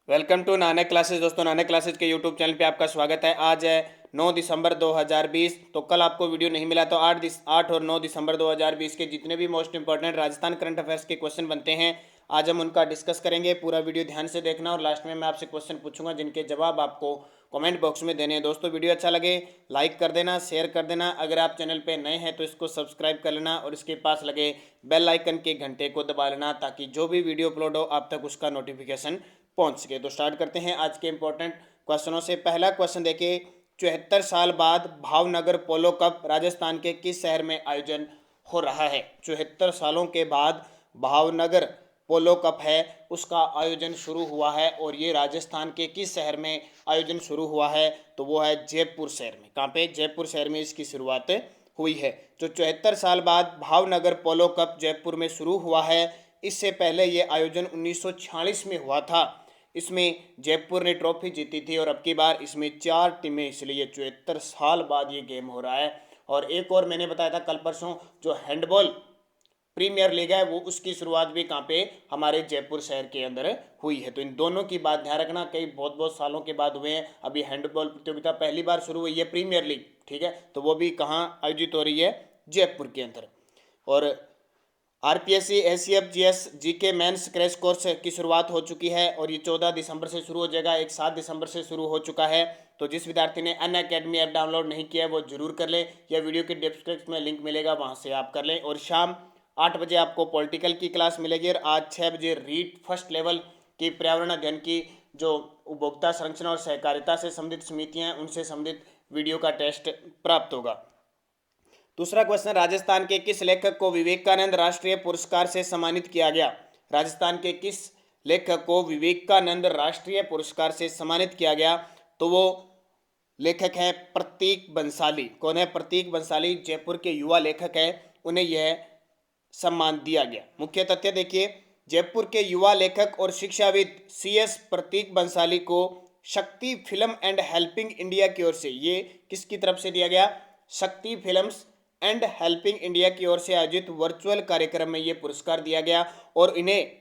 Welcome to Nanak classes. दोस्तों, Nanak classes के YouTube channel पे आपका स्वागत है। आज है 9 दिसंबर 2020। तो कल आपको वीडियो नहीं मिला तो 8 और 9 दिसंबर 2020 के जितने भी most important Rajasthan current affairs के क्वेश्चन बनते हैं, आज हम उनका डिस्कस करेंगे। पूरा वीडियो ध्यान से देखना और लास्ट में मैं आपसे क्वेश्चन पूछूंगा जिनके जवाब आपको कमेंट बॉक्स में देने हैं। दोस्तों, वीडियो अच्छा लगे लाइक कर देना, शेयर कर देना। अगर आप चैनल पे नए हैं तो इसको सब्सक्राइब कर लेना और इसके पास लगे बेल आइकन के घंटे को दबा लेना ताकि जो भी वीडियो अपलोड हो आप तक उसका नोटिफिकेशन पहुंच सके। तो स्टार्ट करते हैं आज के इंपॉर्टेंट क्वेश्चनों से। पहला क्वेश्चन देखिए, 74 साल बाद भावनगर पोलो कप राजस्थान के किस शहर में आयोजन हो रहा है? 74 सालों के बाद भावनगर पोलो कप है उसका आयोजन शुरू हुआ है और ये राजस्थान के किस शहर में आयोजन शुरू हुआ है? तो वो है जयपुर शहर में। कहाँ पे? जयपुर शहर में इसकी शुरुआत हुई है। जो 74 साल बाद भावनगर पोलो कप जयपुर में शुरू हुआ है, इससे पहले ये आयोजन 1946 में हुआ था। इसमें जयपुर ने ट्रॉफी जीती थी और अब की बार इसमें 4 टीमें, इसलिए 74 साल बाद ये गेम हो रहा है। और एक और मैंने बताया था कल परसों, जो हैंडबॉल प्रीमियर लीग है वो उसकी शुरुआत भी कहाँ पे? हमारे जयपुर शहर के अंदर हुई है। तो इन दोनों की बात ध्यान रखना, कई बहुत बहुत सालों के बाद हुए हैं। अभी हैंडबॉल प्रतियोगिता पहली बार शुरू हुई है, प्रीमियर लीग, ठीक है, तो वो भी कहाँ आयोजित हो रही है? जयपुर के अंदर। और RPSC SCF GK mains crash course की शुरुआत हो चुकी है और ये 14 दिसंबर से शुरू हो जाएगा। एक 7 दिसंबर से शुरू हो चुका है। तो जिस विद्यार्थी ने अन अकेडमी ऐप डाउनलोड नहीं किया है वो जरूर कर ले, या वीडियो के डिस्क्रिप्शन में लिंक मिलेगा वहाँ से आप कर लें। और शाम 8 बजे आपको पॉलिटिकल की क्लास मिलेगी और आज 6 बजे रीट फर्स्ट लेवल की पर्यावरण अध्ययन की जो उपभोक्ता संरक्षण और सहकारिता से संबंधित समितियाँ हैं उनसे संबंधित वीडियो का टेस्ट प्राप्त होगा। दूसरा क्वेश्चन, राजस्थान के किस लेखक को विवेकानंद राष्ट्रीय पुरस्कार से सम्मानित किया गया? राजस्थान के किस लेखक को विवेकानंद राष्ट्रीय पुरस्कार से सम्मानित किया गया? तो वो लेखक है प्रतीक बंसाली। कौन है? प्रतीक बंसाली जयपुर के युवा लेखक है, उन्हें यह सम्मान दिया गया। मुख्य तथ्य देखिए, जयपुर के युवा लेखक और शिक्षाविद सीएस प्रतीक बंसाली को शक्ति फिल्म एंड हेल्पिंग इंडिया की ओर से, ये किसकी तरफ से दिया गया? शक्ति फिल्म्स एंड हेल्पिंग इंडिया की ओर से आयोजित वर्चुअल कार्यक्रम में यह पुरस्कार दिया गया और इन्हें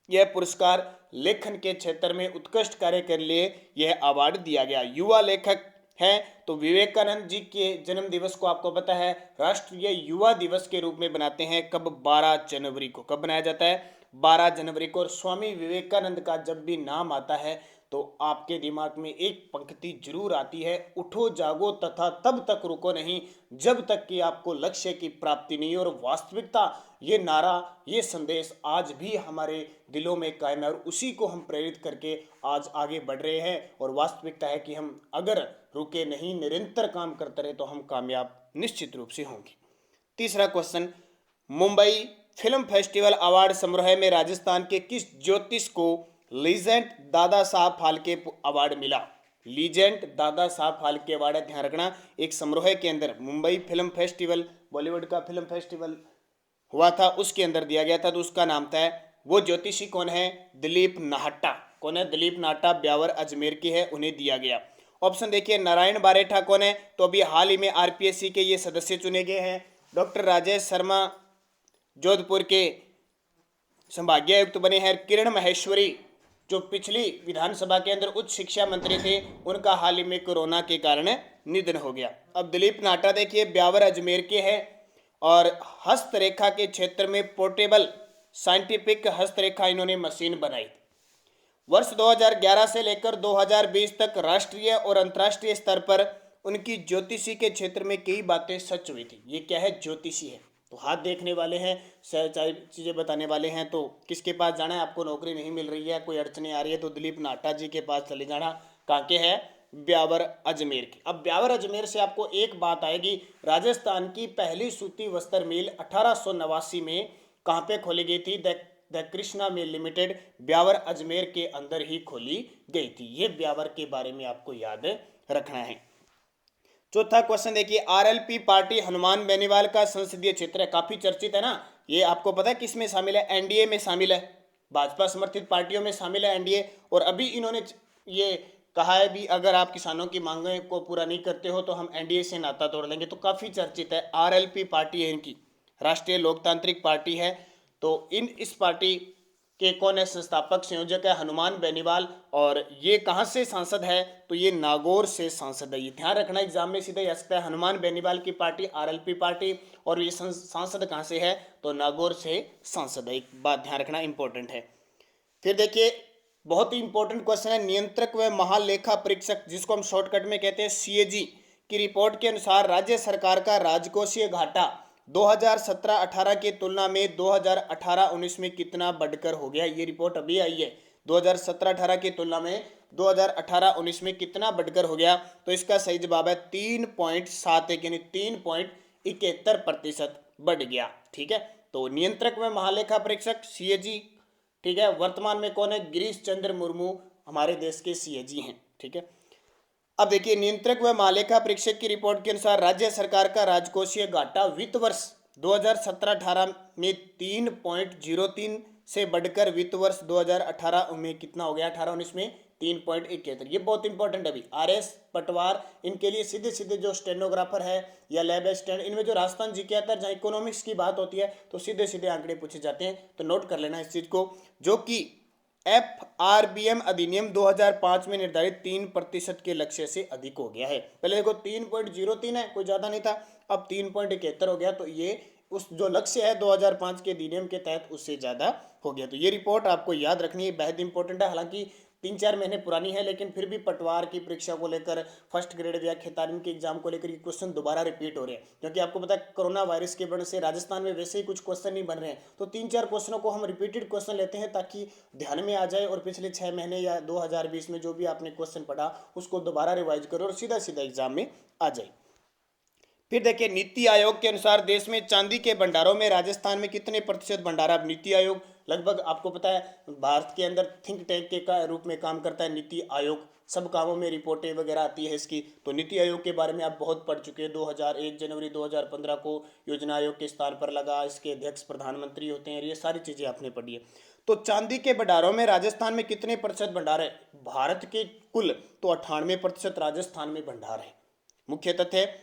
यह पुरस्कार लेखन के क्षेत्र में उत्कृष्ट कार्य के लिए यह अवार्ड दिया गया। युवा लेखक है तो विवेकानंद जी के जन्म दिवस को आपको पता है राष्ट्रीय युवा दिवस के रूप में बनाते हैं। कब? 12 जनवरी को। कब बनाया जाता है? 12 जनवरी को। और स्वामी विवेकानंद का जब भी नाम आता है तो आपके दिमाग में एक पंक्ति जरूर आती है, उठो जागो तथा तब तक रुको नहीं जब तक कि आपको लक्ष्य की प्राप्ति नहीं। और वास्तविकता, ये नारा, ये संदेश आज भी हमारे दिलों में कायम है और उसी को हम प्रेरित करके आज आगे बढ़ रहे हैं। और वास्तविकता है कि हम अगर रुके नहीं, निरंतर काम करते रहे तो हम कामयाब निश्चित रूप से होंगे। तीसरा question, Mumbai film festival award समारोह में राजस्थान के किस ज्योतिष को लीजेंड दादा साहब फाल्के अवार्ड मिला? लीजेंड दादा साहब फाल्के अवार्ड, ध्यान रखना, एक समारोह के अंदर मुंबई फिल्म फेस्टिवल, बॉलीवुड का फिल्म फेस्टिवल हुआ था, उसके अंदर दिया गया था। तो उसका नाम था, वो ज्योतिषी कौन है? दिलीप नाहटा। कौन है? दिलीप नाहटा, ब्यावर अजमेर की है, उन्हें दिया गया। ऑप्शन देखिए, नारायण बारेठा कौन है? तो अभी हाल ही में आरपीएससी के ये सदस्य चुने गए हैं। डॉक्टर राजेश शर्मा जोधपुर के संभागीय आयुक्त बने हैं। किरण महेश्वरी जो पिछली विधानसभा के अंदर उच्च शिक्षा मंत्री थे, उनका हाल ही में कोरोना के कारण निधन हो गया। अब दिलीप नाहटा देखिए ब्यावर अजमेर के हैं और हस्तरेखा के क्षेत्र में पोर्टेबल साइंटिफिक हस्तरेखा इन्होंने मशीन बनाई। वर्ष 2011 से लेकर 2020 तक राष्ट्रीय और अंतर्राष्ट्रीय स्तर पर उनकी ज्योतिषी के क्षेत्र में कई बातें सच हुई थी। ये क्या है? ज्योतिषी है। तो हाथ देखने वाले हैं, सारी चीज़ें बताने वाले हैं। तो किसके पास जाना है? आपको नौकरी नहीं मिल रही है, कोई अड़चने आ रही है तो दिलीप नाहटा जी के पास चले जाना। कहाँ के है? ब्यावर अजमेर के। अब ब्यावर अजमेर से आपको एक बात आएगी, राजस्थान की पहली सूती वस्त्र मिल 1889 में कहाँ पे खोली गई थी? The Krishna mill limited Beawar Ajmer के अंदर ही खोली गई थी। ये ब्यावर के बारे में आपको याद रखना है। चौथा क्वेश्चन देखिए, आरएलपी पार्टी हनुमान बेनीवाल का संसदीय क्षेत्र है, काफी चर्चित है ना। ये आपको पता है किस में शामिल है? एनडीए में शामिल है, भाजपा समर्थित पार्टियों में शामिल है एनडीए। और अभी इन्होंने ये कहा है भी, अगर आप किसानों की मांगों को पूरा नहीं करते हो तो हम एनडीए से नाता तोड़ लेंगे। तो काफी चर्चित है, आरएलपी पार्टी है इनकी, राष्ट्रीय लोकतांत्रिक पार्टी है। तो इस पार्टी के कौन है संस्थापक संयोजक है हनुमान बेनीवाल, और ये कहाँ से सांसद है तो ये नागौर से सांसद है। ये ध्यान रखना, एग्जाम में सीधे आ सकता है। हनुमान बेनीवाल की पार्टी आरएलपी पार्टी, और ये सांसद कहाँ से है तो नागौर से सांसद है। एक बात ध्यान रखना इंपॉर्टेंट है। फिर देखिए बहुत ही इंपॉर्टेंट क्वेश्चन है, नियंत्रक व महालेखा परीक्षक जिसको हम शॉर्टकट में कहते हैं सीएजी की रिपोर्ट के अनुसार राज्य सरकार का राजकोषीय घाटा 2017-18 की तुलना में 2018-19 में कितना बढ़कर हो गया। ये रिपोर्ट अभी आई है, 2017-18 की तुलना में 2018-19 में कितना बढ़कर हो गया। तो इसका सही जवाब है 3.71 यानी 3.71% बढ़ गया। ठीक है, तो नियंत्रक में महालेखा परीक्षक सीएजी, ठीक है, वर्तमान में कौन है, गिरीश चंद्र मुर्मू हमारे देश के सीएजी हैं। ठीक है, अब देखिए नियंत्रक व महालेखा परीक्षक की रिपोर्ट के अनुसार राज्य सरकार का राजकोषीय घाटा वित्त वर्ष 2017-18 में 3.03 से बढ़कर वित्त वर्ष 2018 में कितना हो गया, 18-19 में 3.71। ये बहुत इंपॉर्टेंट है अभी। आरएस पटवार इनके लिए सीधे सीधे जो स्टेनोग्राफर है या लैब असिस्टेंट, इनमें जो राजस्थान जी के आता है जहाँ इकोनॉमिक्स की बात होती है तो सीधे सीधे आंकड़े पूछे जाते हैं, तो नोट कर लेना इस चीज को। जो कि FRBM अधिनियम 2005 में निर्धारित 3% के लक्ष्य से अधिक हो गया है। पहले देखो 3.03 है, कोई ज्यादा नहीं था, अब 3.71 हो गया, तो ये उस जो लक्ष्य है 2005 के अधिनियम के तहत उससे ज्यादा हो गया। तो ये रिपोर्ट आपको याद रखनी है, बेहद इंपॉर्टेंट है। हालांकि 3-4 महीने पुरानी है, लेकिन फिर भी पटवार की परीक्षा को लेकर, फर्स्ट ग्रेड या खेतान के एग्जाम को लेकर ये क्वेश्चन दोबारा रिपीट हो रहे हैं, क्योंकि आपको पता है कोरोना वायरस के वजह से राजस्थान में वैसे ही कुछ क्वेश्चन नहीं बन रहे हैं, तो 3-4 क्वेश्चनों को हम रिपीटेड क्वेश्चन लेते हैं ताकि ध्यान में आ जाए, और पिछले 6 महीने या 2020 में जो भी आपने क्वेश्चन पढ़ा उसको दोबारा रिवाइज करो और सीधा सीधा एग्जाम में आ जाए। फिर देखिए नीति आयोग के अनुसार देश में चांदी के भंडारों में राजस्थान में कितने प्रतिशत भंडार। अब नीति आयोग लगभग आपको पता है भारत के अंदर थिंक टैंक के रूप में काम करता है नीति आयोग, सब कामों में रिपोर्टें वगैरह आती है इसकी। तो नीति आयोग के बारे में आप बहुत पढ़ चुके हैं। 1 जनवरी 2015 को योजना आयोग के स्थान पर लगा, इसके अध्यक्ष प्रधानमंत्री होते हैं, ये सारी चीजें आपने पढ़ी है। तो चांदी के भंडारों में राजस्थान में कितने प्रतिशत भंडार है भारत के कुल, तो 98% राजस्थान में भंडार है। मुख्य तथ्य,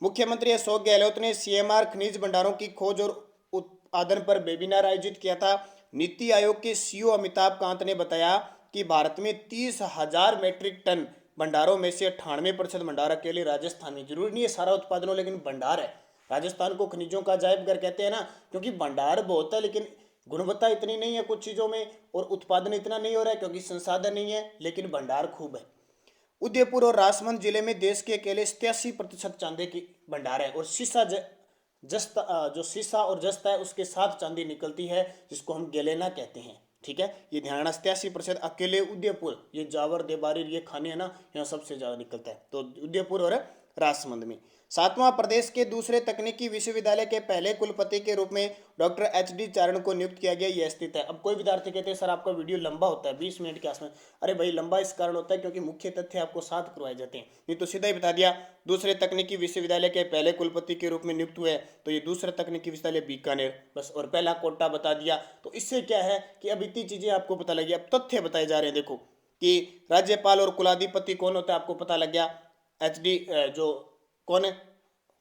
मुख्यमंत्री अशोक गहलोत ने सीएमआर खनिज भंडारों की खोज और उत्पादन पर वेबिनार आयोजित किया था। नीति आयोग के सीईओ अमिताभ कांत ने बताया कि भारत में 30,000 मीट्रिक टन भंडारों में से 98% भंडार अकेले राजस्थान में। जरूरी नहीं है सारा उत्पादन हो, लेकिन भंडार है। राजस्थान को खनिजों का अजायब घर कहते हैं ना, क्योंकि भंडार बहुत है लेकिन गुणवत्ता इतनी नहीं है कुछ चीजों में, और उत्पादन इतना नहीं हो रहा है क्योंकि संसाधन नहीं है, लेकिन भंडार खूब है। उदयपुर और राजसमंद जिले में देश के अकेले 87% चांदी की भंडार है, और जो शीशा और जस्ता है उसके साथ चांदी निकलती है, जिसको हम गेलेना कहते हैं। ठीक है, ये ध्यान 87% अकेले उदयपुर, ये जावर देबारी ये खाने है ना, यहाँ सबसे ज्यादा निकलता है, तो उदयपुर और राजसमंद में। 7वां प्रदेश के दूसरे तकनीकी विश्वविद्यालय के पहले कुलपति के रूप में डॉक्टर HD चारण को नियुक्त किया गया, यह स्थित है। अब कोई विद्यार्थी कहते हैं सर आपका वीडियो लंबा होता है 20 मिनट के आसपास। अरे भाई लंबा इस कारण होता है क्योंकि मुख्य तथ्य आपको साथ करवाए जाते हैं, नहीं तो सीधा ही बता दिया दूसरे तकनीकी विश्वविद्यालय के पहले कुलपति के रूप में नियुक्त हुए, तो ये दूसरा तकनीकी विश्वविद्यालय बीकानेर, बस, और पहला कोटा बता दिया। तो इससे क्या है कि अब इतनी चीजें आपको पता लगी। अब तथ्य बताए जा रहे हैं, देखो कि राज्यपाल और कुलाधिपति कौन होता है आपको पता लग गया। HD जो कौन है,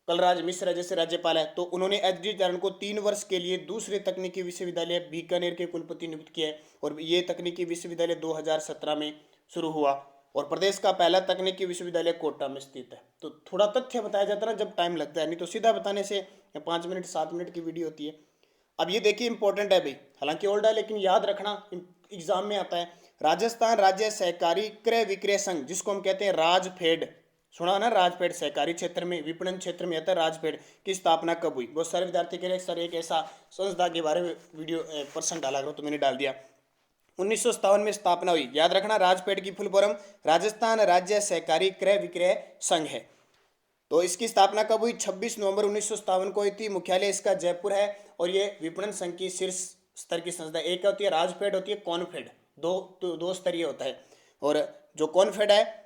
कलराज मिश्रा जैसे राज्यपाल है, तो उन्होंने HD चारण को 3 वर्ष के लिए दूसरे तकनीकी विश्वविद्यालय बीकानेर के कुलपति नियुक्त किया है, और ये तकनीकी विश्वविद्यालय 2017 में शुरू हुआ, और प्रदेश का पहला तकनीकी विश्वविद्यालय कोटा में स्थित है। तो थोड़ा तथ्य बताया जाता है ना जब टाइम लगता है, नहीं तो सीधा बताने से 5 मिनट 7 मिनट की वीडियो होती है। अब ये देखिए इंपॉर्टेंट है भाई, हालांकि ओल्ड है लेकिन याद रखना एग्जाम में आता है। राजस्थान राज्य सहकारी क्रय विक्रय संघ, जिसको हम कहते हैं राजफेड, सुना ना, राजफेड सहकारी क्षेत्र में विपणन क्षेत्र में आता है राजफेड, की स्थापना कब हुई। बहुत सारे विद्यार्थी कह रहे सर एक ऐसा संस्था के बारे में वीडियो पर्सन डाला करो, तो मैंने डाल दिया। 1957 में स्थापना हुई, याद रखना। राजफेड की फुल फॉर्म राजस्थान राज्य सहकारी क्रय विक्रय संघ है। तो इसकी स्थापना कब हुई, 26 नवंबर 1957 को हुई थी। मुख्यालय इसका जयपुर है, और ये विपणन संघ की शीर्ष स्तर की संस्था। एक होती है राजफेड, होती है कॉनफेड, दो स्तरीय होता है। और जो कॉनफेड है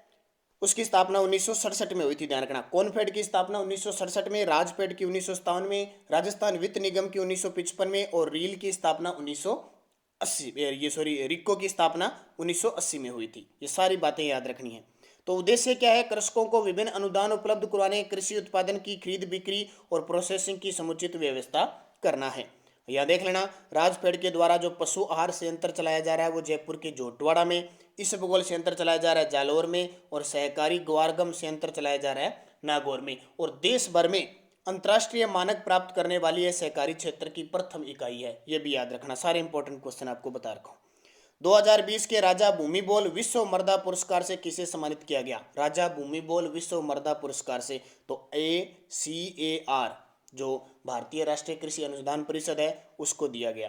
उसकी स्थापना 1967 में हुई थी, ध्यान रखना। कॉनफेड की स्थापना 1967 में, राजफेड की 1957 में, राजस्थान वित्त निगम की 1955 में, और रील की स्थापना 1980 रिक्को की स्थापना 1980 में हुई थी। ये सारी बातें याद रखनी है। तो उद्देश्य क्या है, कृषकों को विभिन्न अनुदान उपलब्ध करवाने, कृषि उत्पादन की खरीद बिक्री और प्रोसेसिंग की समुचित व्यवस्था करना है। यहाँ देख लेना, राजफेड के द्वारा जो पशु आहार संयंत्र चलाया जा रहा है वो जयपुर के जोटवाड़ा में, इसबगोल संयंत्र चलाया जा रहा है जालोर में, और सहकारी ग्वारगम संयंत्र चलाया जा रहा है नागौर में। और देश भर में अंतर्राष्ट्रीय मानक प्राप्त करने वाली यह सहकारी क्षेत्र की प्रथम इकाई है, ये भी याद रखना। सारे इंपॉर्टेंट क्वेश्चन आपको बता रखा हूँ। 2020 के राजा भूमिबोल विश्व मर्दा पुरस्कार से किसे सम्मानित किया गया? राजा भूमिबोल विश्व मर्दा पुरस्कार से तो ACAR जो भारतीय राष्ट्रीय कृषि अनुसंधान परिषद है उसको दिया गया।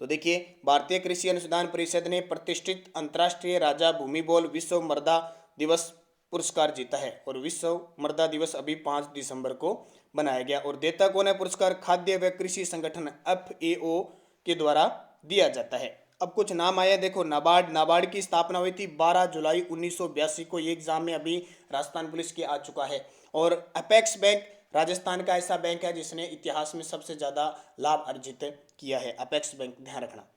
तो देखिए, भारतीय कृषि अनुसंधान परिषद ने प्रतिष्ठित अंतर्राष्ट्रीय राजा भूमिबोल विश्व मर्दा दिवस पुरस्कार जीता है, और विश्व मर्दा दिवस अभी 5 दिसंबर को बनाया गया। और देता कौन है पुरस्कार? खाद्य व कृषि संगठन FAO के द्वारा दिया जाता है। अब कुछ नाम आया, देखो नाबार्ड की स्थापना हुई थी 12 जुलाई 1982 को, ये एग्जाम में अभी राजस्थान पुलिस के आ चुका है। और अपेक्स बैंक राजस्थान का ऐसा बैंक है जिसने इतिहास में सबसे ज्यादा लाभ अर्जित किया है, अपेक्स बैंक, ध्यान रखना।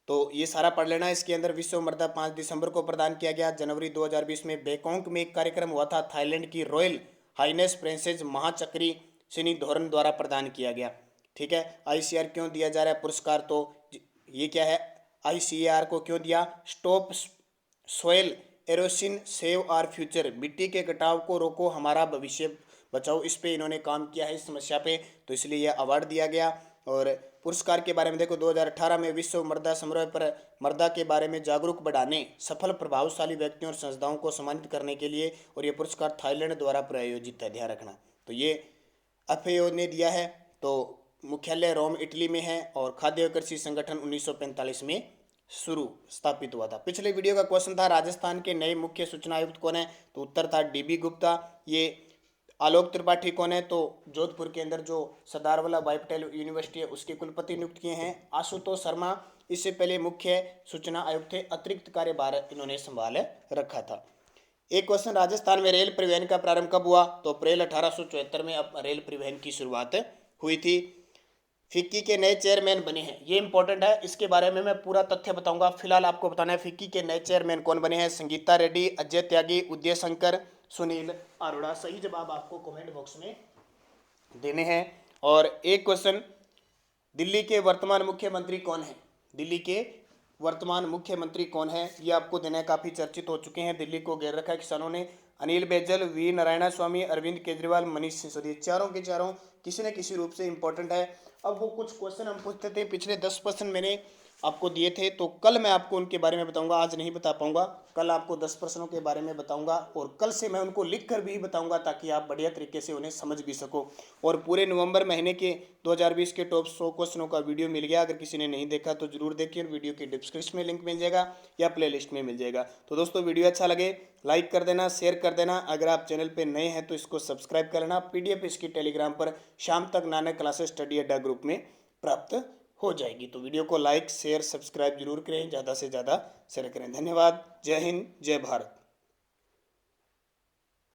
तो ये सारा पढ़ लेना। इसके अंदर विश्व मर्दा 5 दिसंबर को प्रदान किया गया। जनवरी 2020 में बैंकॉक में एक कार्यक्रम हुआ था, थाईलैंड की रॉयल हाइनेस प्रिंसेस महाचक्री सिनीधोरन द्वारा प्रदान किया गया। ठीक है, ICAR क्यों दिया जा रहा है पुरस्कार? तो ये क्या है, ICAR को क्यों दिया? Stop soil erosion save are future, मिट्टी के कटाव को रोको हमारा भविष्य बचाओ, इस पे इन्होंने काम किया है, इस समस्या पे, तो इसलिए यह अवार्ड दिया गया। और पुरस्कार के बारे में देखो, 2018 में विश्व मर्दा समारोह पर मर्दा के बारे में जागरूक बढ़ाने सफल प्रभावशाली व्यक्तियों और संस्थाओं को सम्मानित करने के लिए, और ये पुरस्कार थाईलैंड द्वारा प्रायोजित है, ध्यान रखना। तो ये FAO ने दिया है, तो मुख्यालय रोम इटली में है, और खाद्य और कृषि संगठन 1945 में शुरू स्थापित हुआ था। पिछले वीडियो का क्वेश्चन था राजस्थान के नए मुख्य सूचना आयुक्त कौन है? तो उत्तर था DB गुप्ता। ये आलोक त्रिपाठी कौन है? तो जोधपुर के अंदर जो सरदार वल्लभ भाई पटेल यूनिवर्सिटी है उसके कुलपति नियुक्त किए हैं। आशुतोष शर्मा इससे पहले मुख्य सूचना आयुक्त थे, अतिरिक्त कार्यभार इन्होंने संभाल रखा था। एक क्वेश्चन, राजस्थान में रेल परिवहन का प्रारंभ कब हुआ? तो अप्रैल 1874 में अब रेल परिवहन की शुरुआत हुई थी। फिक्की के नए चेयरमैन बने हैं, ये इंपॉर्टेंट है, इसके बारे में मैं पूरा तथ्य बताऊंगा। फिलहाल आपको बताना है फिक्की के नए चेयरमैन कौन बने हैं। संगीता रेड्डी, अजय त्यागी, उदय शंकर, सुनील अरोड़ा। सही जवाब आपको कमेंट बॉक्स में देने हैं। और एक क्वेश्चन, दिल्ली के वर्तमान मुख्यमंत्री कौन है? दिल्ली के वर्तमान मुख्यमंत्री कौन है, ये आपको देना है। काफी चर्चित हो चुके हैं, दिल्ली को घेर रखा है किसानों ने। अनिल बैजल, वी नारायण स्वामी, अरविंद केजरीवाल, मनीष सिसोदिया, चारों के चारों किसी न किसी रूप से इंपॉर्टेंट है। अब वो कुछ क्वेश्चन हम पूछते थे, पिछले 10% मैंने आपको दिए थे, तो कल मैं आपको उनके बारे में बताऊंगा, आज नहीं बता पाऊंगा। कल आपको 10 प्रश्नों के बारे में बताऊंगा, और कल से मैं उनको लिख कर भी बताऊंगा ताकि आप बढ़िया तरीके से उन्हें समझ भी सको। और पूरे नवंबर महीने के 2020 के टॉप 100 क्वेश्चनों का वीडियो मिल गया, अगर किसी ने नहीं देखा तो जरूर देखिए, वीडियो की डिस्क्रिप्शन में लिंक मिल जाएगा या प्लेलिस्ट में मिल जाएगा। तो दोस्तों, वीडियो अच्छा लगे लाइक कर देना, शेयर कर देना। अगर आप चैनल पे नए हैं तो इसको सब्सक्राइब कर लेना। PDF इसकी टेलीग्राम पर शाम तक नानक क्लासेस स्टडी अड्डा ग्रुप में प्राप्त हो जाएगी। तो वीडियो को लाइक शेयर सब्सक्राइब जरूर करें, ज़्यादा से ज़्यादा शेयर करें। धन्यवाद। जय हिंद, जय भारत।